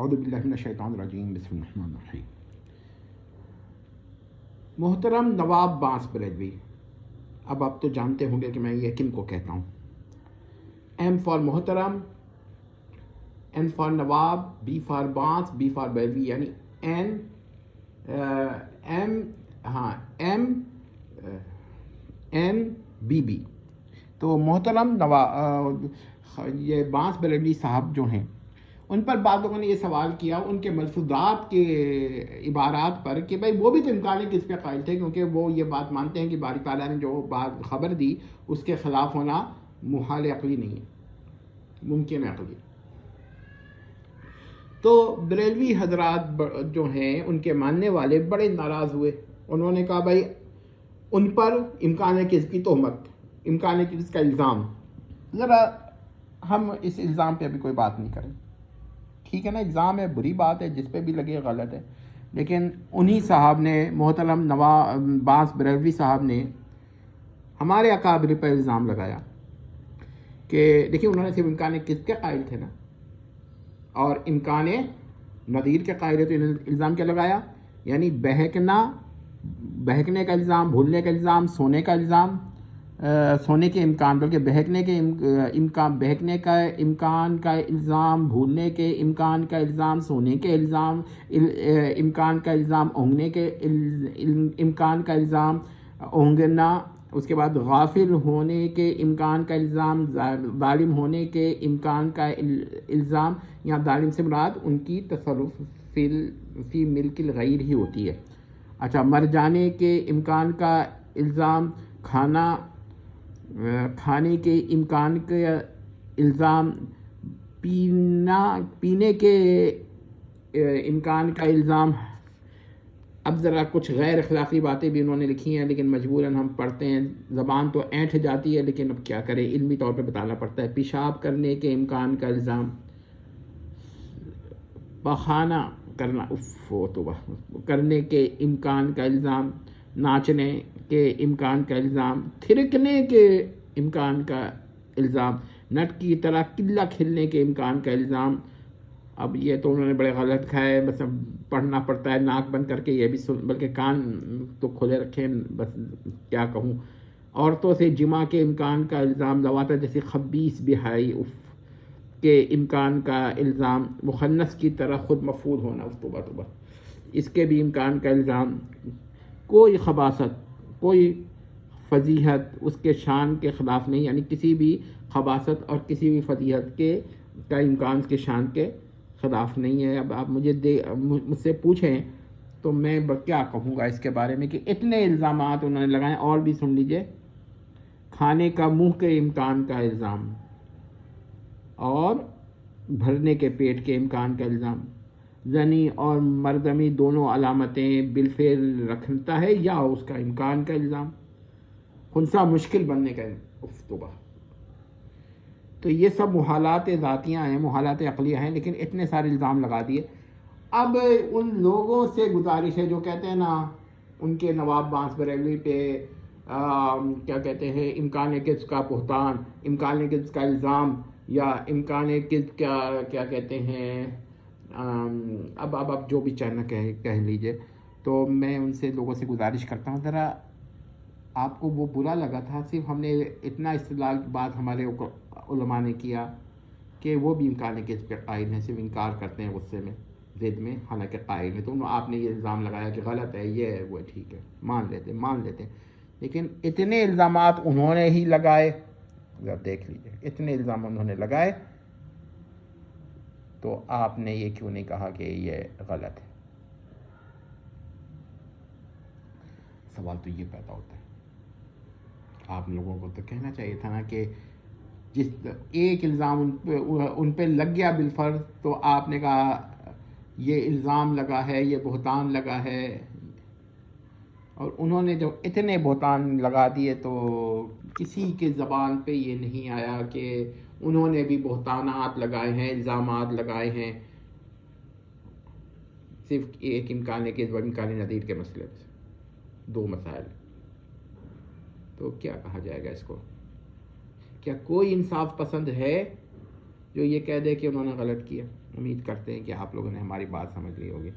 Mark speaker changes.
Speaker 1: اعوذ باللہ من الشیطان الرجیم، بسم اللہ الرحمن الرحیم۔ محترم نواب بانس بریلوی، اب آپ تو جانتے ہوں گے کہ میں یہ کن کو کہتا ہوں۔ ایم فار محترم، این فار نواب، بی فار بانس، بی فار بریلوی، یعنی این بی بی۔ تو محترم نواب، یہ بانس بریلوی صاحب جو ہیں، ان پر بعض لوگوں نے یہ سوال کیا ان کے ملفوظات کے عبارات پر کہ بھائی وہ بھی تو امکان کس پہ قائل تھے، کیونکہ وہ یہ بات مانتے ہیں کہ باری تعالیٰ نے جو بات خبر دی اس کے خلاف ہونا محال عقلی نہیں ہے، ممکن عقلی۔ تو بریلوی حضرات جو ہیں ان کے ماننے والے بڑے ناراض ہوئے، انہوں نے کہا بھائی ان پر امکان کذب کی تہمت، امکان کذب کا الزام، ذرا ہم اس الزام پہ ابھی کوئی بات نہیں کریں، ٹھیک ہے نا، الزام ہے، بری بات ہے، جس پہ بھی لگے غلط ہے، لیکن انہی صاحب نے، محترم نواب بانس بریلوی صاحب نے ہمارے اکابر پر الزام لگایا کہ دیکھیے انہوں نے صرف امکان کذب کے قائل تھے نا، اور امکان نظیر کے قائل ہے، تو انہوں نے الزام کیا لگایا، یعنی بہکنے کا الزام، بھولنے کا الزام، سونے کا الزام، سونے کے امکان، بلکہ بہکنے کے امکان، بہکنے کا امکان کا الزام، بھولنے کے امکان کا الزام، سونے کے الزام امکان کا الزام، اونگنے کے امکان کا الزام، اونگنا، اس کے بعد غافل ہونے کے امکان کا الزام، ظالم ہونے کے امکان کا الزام، یا ظالم سے مراد ان کی تصرف فی ملک الغیر ہی ہوتی ہے۔ اچھا، مر جانے کے امکان کا الزام، کھانے کے امکان کا الزام، پینے کے امکان کا الزام۔ اب ذرا کچھ غیر اخلاقی باتیں بھی انہوں نے لکھی ہیں، لیکن مجبوراً ہم پڑھتے ہیں، زبان تو اینٹھ جاتی ہے، لیکن اب کیا کریں، علمی طور پہ بتانا پڑتا ہے۔ پیشاب کرنے کے امکان کا الزام، پخانہ کرنا کرنے کے امکان کا الزام، ناچنے کے امکان کا الزام، تھرکنے کے امکان کا الزام، نٹ کی طرح قلہ کھلنے کے امکان کا الزام۔ اب یہ تو انہوں نے بڑے غلط کھائے، بس اب پڑھنا پڑتا ہے ناک بند کر کے، یہ بھی بلکہ کان تو کھلے رکھیں، بس کیا کہوں۔ عورتوں سے جمع کے امکان کا الزام، لواطہ جیسی خبیث بہائی کے امکان کا الزام، مخنث کی طرح خود مفعول ہونا، اس کے بھی امکان کا الزام، کوئی خباثت، کوئی فضیحت اس کے شان کے خلاف نہیں، یعنی کسی بھی خباثت اور کسی بھی فضیحت کا امکان اس کے شان کے خلاف نہیں ہے۔ اب آپ مجھ سے پوچھیں تو میں کیا کہوں گا اس کے بارے میں، کہ اتنے الزامات انہوں نے لگائے۔ اور بھی سن لیجئے، کھانے کا منہ کے امکان کا الزام، اور بھرنے کے پیٹ کے امکان کا الزام، زنی اور مردمی دونوں علامتیں بالفعل رکھتا ہے یا اس کا امکان کا الزام، خنثی مشکل بننے کا تو یہ سب محالات ذاتیاں ہیں، محالات عقلیہ ہیں، لیکن اتنے سارے الزام لگا دیے۔ اب ان لوگوں سے گزارش ہے جو کہتے ہیں نا ان کے نواب بانس بریلوی پہ کیا کہتے ہیں، امکان کذب کا بہتان، امکان کذب کا الزام، یا امکان کذب کیا کہتے ہیں، اب جو بھی چاہنا کہہ لیجئے۔ تو میں ان سے لوگوں سے گزارش کرتا ہوں، ذرا آپ کو وہ برا لگا تھا، صرف ہم نے اتنا استدلال بعد ہمارے علماء نے کیا کہ وہ بھی امکان کذب پہ قائل ہیں، صرف انکار کرتے ہیں غصے میں، ضد میں، حالانکہ قائل ہے۔ تو آپ نے یہ الزام لگایا کہ غلط ہے، یہ ہے، وہ ٹھیک ہے، مان لیتے، لیکن اتنے الزامات انہوں نے ہی لگائے، ذرا دیکھ لیجیے، اتنے الزام انہوں نے لگائے، تو آپ نے یہ کیوں نہیں کہا کہ یہ غلط ہے؟ سوال تو یہ پیدا ہوتا ہے۔ آپ لوگوں کو تو کہنا چاہیے تھا نا کہ جس ایک الزام ان پہ لگ گیا بالفرض، تو آپ نے کہا یہ الزام لگا ہے، یہ بہتان لگا ہے، اور انہوں نے جب اتنے بہتان لگا دیے تو کسی کے زبان پہ یہ نہیں آیا کہ انہوں نے بھی بہتانات لگائے ہیں، الزامات لگائے ہیں، صرف ایک امکان کذب اور امکان نظیر کے مسئلے سے، دو مسائل، تو کیا کہا جائے گا اس کو؟ کیا کوئی انصاف پسند ہے جو یہ کہہ دے کہ انہوں نے غلط کیا؟ امید کرتے ہیں کہ آپ لوگوں نے ہماری بات سمجھ لی ہوگی.